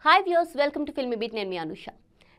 Hi viewers, welcome to filmy beat. నేను మీ అనుష.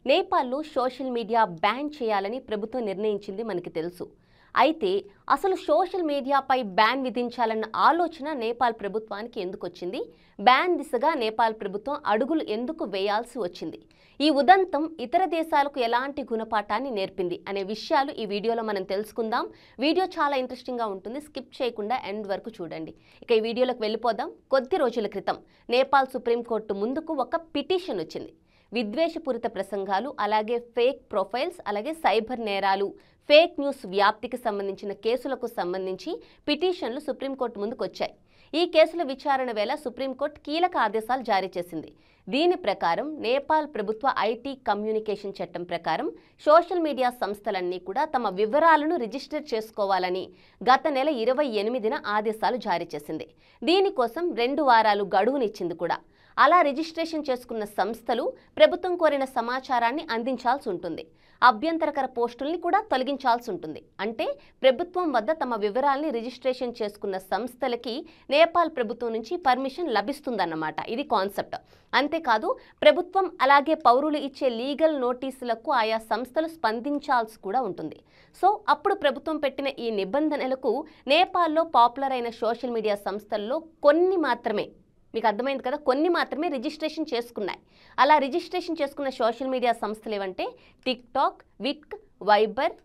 నేపాల్లో social media ban చేయాలని ప్రభుత్వం నిర్ణయించింది మనకి తెలుసు. అయితే అసలు సోషల్ మీడియాపై బ్యాన్ విధించాలన్న ఆలోచన నేపాల్ ప్రభుత్వానికి ఎందుకు వచ్చింది? బ్యాన్ దిశగా నేపాల్ ప్రభుత్వం అడుగులు ఎందుకు వేయాల్సి వచ్చింది? ఈ ఉదంతం ఇతర దేశాలకు ఎలాంటి గుణపాఠాన్ని నేర్పింది అనే విషయాలు ఈ వీడియోలో మనం తెలుసుకుందాం. వీడియో చాలా ఇంట్రెస్టింగ్గా ఉంటుంది, స్కిప్ చేయకుండా ఎండ్ వరకు చూడండి. ఇక ఈ వీడియోలోకి వెళ్ళిపోదాం. కొద్ది రోజుల క్రితం నేపాల్ సుప్రీంకోర్టు ముందుకు ఒక పిటిషన్ వచ్చింది. విద్వేషపూరిత ప్రసంగాలు, అలాగే ఫేక్ ప్రొఫైల్స్, అలాగే సైబర్ నేరాలు, ఫేక్ న్యూస్ వ్యాప్తికి సంబంధించిన కేసులకు సంబంధించి పిటిషన్లు సుప్రీంకోర్టు ముందుకు వచ్చాయి. ఈ కేసుల విచారణ వేళ సుప్రీంకోర్టు కీలక ఆదేశాలు జారీ చేసింది. దీని ప్రకారం నేపాల్ ప్రభుత్వ ఐటీ కమ్యూనికేషన్ చట్టం ప్రకారం సోషల్ మీడియా సంస్థలన్నీ కూడా తమ వివరాలను రిజిస్టర్ చేసుకోవాలని గత నెల 28న ఆదేశాలు జారీ చేసింది. దీనికోసం 2 వారాలు గడువునిచ్చింది కూడా. అలా రిజిస్ట్రేషన్ చేసుకున్న సంస్థలు ప్రభుత్వం కోరిన సమాచారాన్ని అందించాల్సి ఉంటుంది. అభ్యంతరకర పోస్టుల్ని కూడా తొలగించాల్సి ఉంటుంది. అంటే ప్రభుత్వం వద్ద తమ వివరాల్ని రిజిస్ట్రేషన్ చేసుకున్న సంస్థలకి నేపాల్ ప్రభుత్వం నుంచి పర్మిషన్ లభిస్తుందన్నమాట. ఇది కాన్సెప్ట్. అంతేకాదు, ప్రభుత్వం అలాగే పౌరులు ఇచ్చే లీగల్ నోటీసులకు ఆయా సంస్థలు స్పందించాల్సి కూడా ఉంటుంది. సో అప్పుడు ప్రభుత్వం పెట్టిన ఈ నిబంధనలకు నేపాల్లో పాపులర్ అయిన సోషల్ మీడియా సంస్థల్లో కొన్ని మాత్రమే, మీకు అర్థమైంది కదా, కొన్ని మాత్రమే రిజిస్ట్రేషన్ చేసుకున్నాయి. అలా రిజిస్ట్రేషన్ చేసుకున్న సోషల్ మీడియా సంస్థలు ఏవంటే టిక్టాక్, విక్, వైబర్,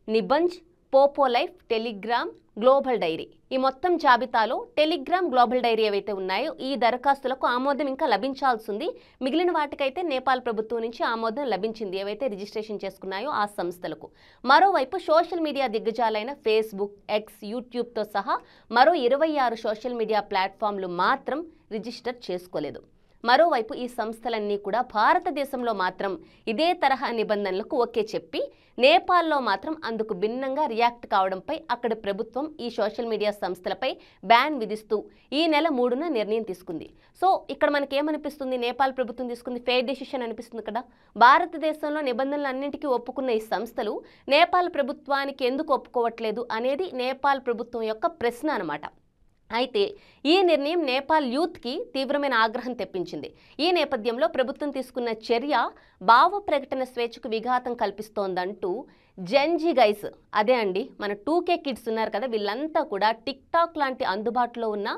నిబంజ్, పోపో లైఫ్, టెలిగ్రామ్, గ్లోబల్ డైరీ. ఈ మొత్తం జాబితాలో టెలిగ్రామ్, గ్లోబల్ డైరీ ఏవైతే ఉన్నాయో ఈ దరఖాస్తులకు ఆమోదం ఇంకా లభించాల్సి ఉంది. మిగిలిన వాటికైతే నేపాల్ ప్రభుత్వం నుంచి ఆమోదం లభించింది, ఏవైతే రిజిస్ట్రేషన్ చేసుకున్నాయో ఆ సంస్థలకు. మరోవైపు సోషల్ మీడియా దిగ్గజాలైన ఫేస్బుక్, ఎక్స్, యూట్యూబ్తో సహా మరో 26 సోషల్ మీడియా ప్లాట్ఫామ్లు మాత్రం రిజిస్టర్ చేసుకోలేదు. మరోవైపు ఈ సంస్థలన్నీ కూడా భారతదేశంలో మాత్రం ఇదే తరహా నిబంధనలకు ఓకే చెప్పి నేపాల్లో మాత్రం అందుకు భిన్నంగా రియాక్ట్ కావడంపై అక్కడి ప్రభుత్వం ఈ సోషల్ మీడియా సంస్థలపై బ్యాన్ విధిస్తూ ఈ నెల 3న నిర్ణయం తీసుకుంది. సో ఇక్కడ మనకేమనిపిస్తుంది? నేపాల్ ప్రభుత్వం తీసుకుంది ఫెయిర్ డెసిషన్ అనిపిస్తుంది కదా. భారతదేశంలో నిబంధనలు అన్నింటికీ ఒప్పుకున్న ఈ సంస్థలు నేపాల్ ప్రభుత్వానికి ఎందుకు ఒప్పుకోవట్లేదు అనేది నేపాల్ ప్రభుత్వం యొక్క ప్రశ్న అన్నమాట. అయితే ఈ నిర్ణయం నేపాల్ యూత్కి తీవ్రమైన ఆగ్రహం తెప్పించింది. ఈ నేపథ్యంలో ప్రభుత్వం తీసుకున్న చర్య భావ ప్రకటన స్వేచ్ఛకు విఘాతం కల్పిస్తోందంటూ జెన్జీ గైస్, అదే అండి మన 2K కిడ్స్ ఉన్నారు కదా, వీళ్ళంతా కూడా టిక్టాక్ లాంటి అందుబాటులో ఉన్న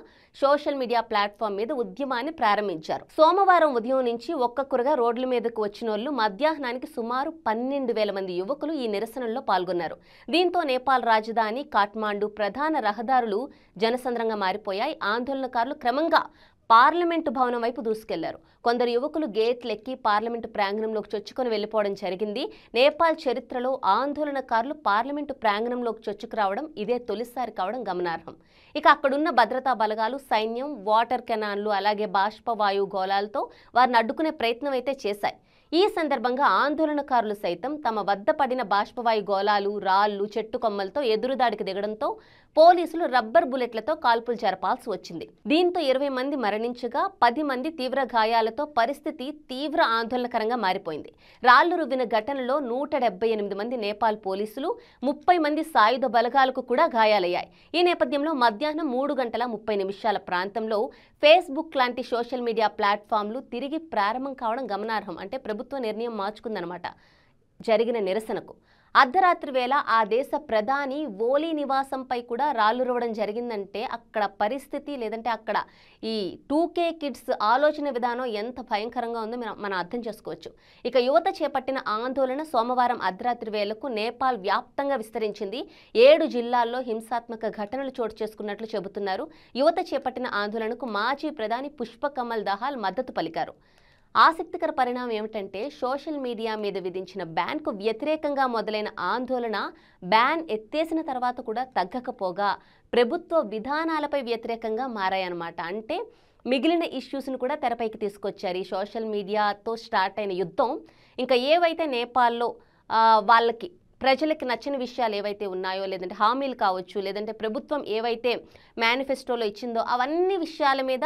సోషల్ మీడియా ప్లాట్ఫామ్ మీద ఉద్యమాన్ని ప్రారంభించారు. సోమవారం ఉదయం నుంచి ఒక్కొక్కరుగా రోడ్ల మీదకు వచ్చిన వాళ్ళు మధ్యాహ్నానికి సుమారు 12,000 మంది యువకులు ఈ నిరసనల్లో పాల్గొన్నారు. దీంతో నేపాల్ రాజధాని కాఠ్మాండు ప్రధాన రహదారులు జనసంద్రంగా మారిపోయాయి. ఆందోళనకారులు క్రమంగా పార్లమెంటు భవనం వైపు దూసుకెళ్లారు. కొందరు యువకులు గేట్లెక్కి పార్లమెంటు ప్రాంగణంలోకి చొచ్చుకొని వెళ్లిపోవడం జరిగింది. నేపాల్ చరిత్రలో ఆందోళనకారులు పార్లమెంటు ప్రాంగణంలోకి చొచ్చుకురావడం ఇదే తొలిసారి కావడం గమనార్హం. ఇక అక్కడున్న భద్రతా బలగాలు, సైన్యం, వాటర్ కెనాన్లు, అలాగే బాష్పవాయు గోళాలతో వారిని అడ్డుకునే ప్రయత్నం అయితే చేశాయి. ఈ సందర్భంగా ఆందోళనకారులు సైతం తమ వద్ద పడిన బాష్పవాయు గోళాలు, రాళ్లు, చెట్టు కొమ్మలతో ఎదురుదాడికి దిగడంతో పోలీసులు రబ్బర్ బుల్లెట్లతో కాల్పులు జరపాల్సి వచ్చింది. దీంతో 20 మంది మరణించగా 10 మంది తీవ్ర గాయాలతో పరిస్థితి తీవ్ర ఆందోళనకరంగా మారిపోయింది. రాళ్లు రువ్విన ఘటనలో 178 మంది నేపాల్ పోలీసులు, 30 మంది సాయుధ బలగాలకు కూడా గాయాలయ్యాయి. ఈ నేపథ్యంలో మధ్యాహ్నం 3:30 ప్రాంతంలో ఫేస్బుక్ లాంటి సోషల్ మీడియా ప్లాట్ఫామ్లు తిరిగి ప్రారంభం కావడం గమనార్హం. అంటే ప్రభుత్వ నిర్ణయం మార్చుకుందనమాట జరిగిన నిరసనకు. అర్ధరాత్రి వేళ ఆ దేశ ప్రధాని ఓలీ నివాసంపై కూడా రాళ్లు రువ్వడం జరిగిందంటే అక్కడ పరిస్థితి, లేదంటే అక్కడ ఈ 2K కిడ్స్ ఆలోచన విధానం ఎంత భయంకరంగా ఉందో మనం అర్థం చేసుకోవచ్చు. ఇక యువత చేపట్టిన ఆందోళన సోమవారం అర్ధరాత్రి వేళకు నేపాల్ వ్యాప్తంగా విస్తరించింది. 7 జిల్లాల్లో హింసాత్మక ఘటనలు చోటు చేసుకున్నట్లు చెబుతున్నారు. యువత చేపట్టిన ఆందోళనకు మాజీ ప్రధాని పుష్ప కమల్ దహాల్ మద్దతు పలికారు. ఆసక్తికర పరిణామం ఏమిటంటే సోషల్ మీడియా మీద విధించిన బ్యాన్కు వ్యతిరేకంగా మొదలైన ఆందోళన బ్యాన్ ఎత్తేసిన తర్వాత కూడా తగ్గకపోగా ప్రభుత్వ విధానాలపై వ్యతిరేకంగా మారాయన్నమాట. అంటే మిగిలిన ఇష్యూస్ను కూడా తెరపైకి తీసుకొచ్చారు. ఈ సోషల్ మీడియాతో స్టార్ట్ అయిన యుద్ధం ఇంకా ఏవైతే నేపాల్లో వాళ్ళకి ప్రజలకి నచ్చిన విషయాలు ఏవైతే ఉన్నాయో, లేదంటే హామీలు కావచ్చు, లేదంటే ప్రభుత్వం ఏవైతే మేనిఫెస్టోలో ఇచ్చిందో అవన్నీ విషయాల మీద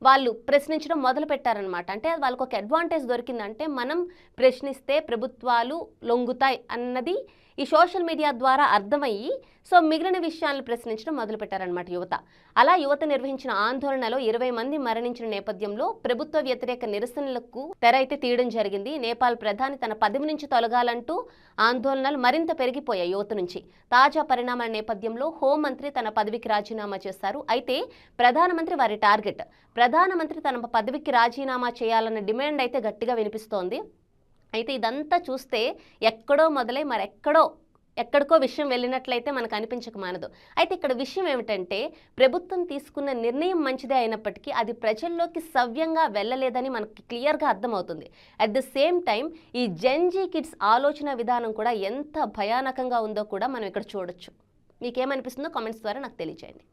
వాళ్ళు ప్రశ్నించడం మొదలు పెట్టారనమాట. అంటే వాళ్ళకు ఒక అడ్వాంటేజ్ దొరికిందంటే మనం ప్రశ్నిస్తే ప్రభుత్వాలు లొంగుతాయి అన్నది ఈ సోషల్ మీడియా ద్వారా అర్థమయ్యి సో మిగిలిన విషయాలను ప్రశ్నించడం మొదలుపెట్టారన్నమాట యువత. అలా యువత నిర్వహించిన ఆందోళనలో 20 మంది మరణించిన నేపథ్యంలో ప్రభుత్వ వ్యతిరేక నిరసనలకు తెర అయితే తీయడం జరిగింది. నేపాల్ ప్రధాని తన పదవి నుంచి తొలగాలంటూ ఆందోళనలు మరింత పెరిగిపోయాయి యువత నుంచి. తాజా పరిణామాల నేపథ్యంలో హోంమంత్రి తన పదవికి రాజీనామా చేశారు. అయితే ప్రధానమంత్రి వారి టార్గెట్. ప్రధానమంత్రి తన పదవికి రాజీనామా చేయాలన్న డిమాండ్ అయితే గట్టిగా వినిపిస్తోంది. అయితే ఇదంతా చూస్తే ఎక్కడో మొదలై ఎక్కడికో విషయం వెళ్ళినట్లయితే మనకు అనిపించక మానదు. అయితే ఇక్కడ విషయం ఏమిటంటే ప్రభుత్వం తీసుకున్న నిర్ణయం మంచిదే అయినప్పటికీ అది ప్రజల్లోకి సవ్యంగా వెళ్ళలేదని మనకి క్లియర్గా అర్థమవుతుంది. అట్ ద సేమ్ టైం ఈ జెన్జీ కిడ్స్ ఆలోచన విధానం కూడా ఎంత భయానకంగా ఉందో కూడా మనం ఇక్కడ చూడొచ్చు. మీకేమనిపిస్తుందో కామెంట్స్ ద్వారా నాకు తెలియజేయండి.